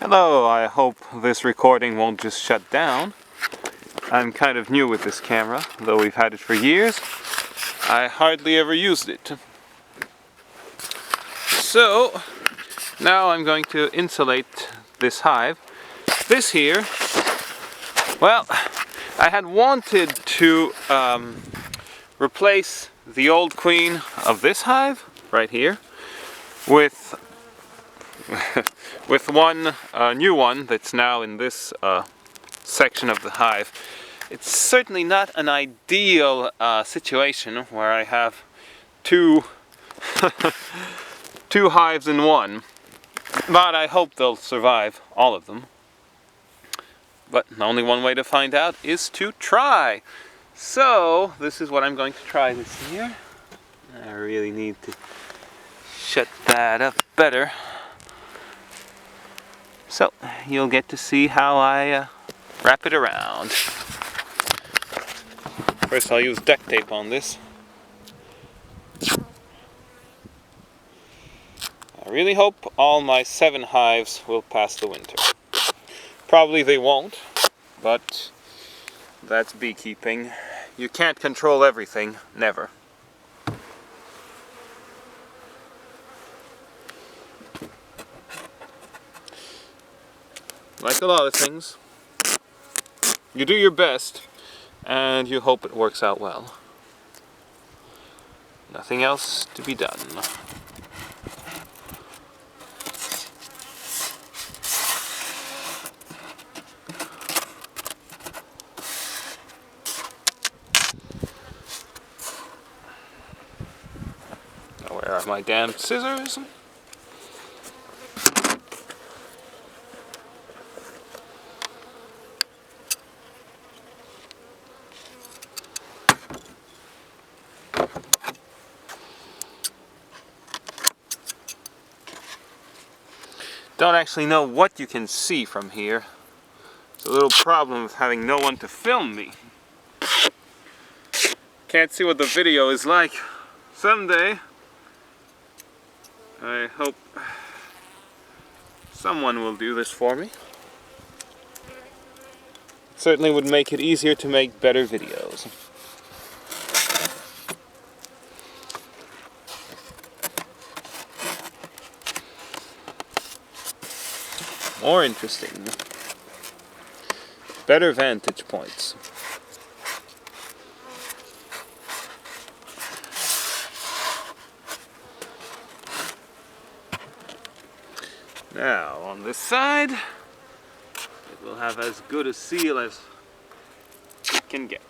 Hello, I hope this recording won't just shut down. I'm kind of new with this camera, though we've had it for years. I hardly ever used it. So, now I'm going to insulate this hive. This here, well, I had wanted to replace the old queen of this hive, right here, with one new one that's now in this section of the hive. It's certainly not an ideal situation where I have two two hives in one, but I hope they'll survive, all of them. But only one way to find out is to try. So this is what I'm going to try this year. I really need to shut that up better. So you'll get to see how I wrap it around. First I'll use duct tape on this. I really hope all my 7 hives will pass the winter. Probably they won't, but that's beekeeping. You can't control everything, never. Like a lot of things, you do your best and you hope it works out well. Nothing else to be done. Now, where are my damn scissors? Don't actually know what you can see from here. It's a little problem with having no one to film me. Can't see what the video is like. Someday, I hope someone will do this for me. It certainly would make it easier to make better videos. More interesting. Better vantage points. Now, on this side, it will have as good a seal as it can get.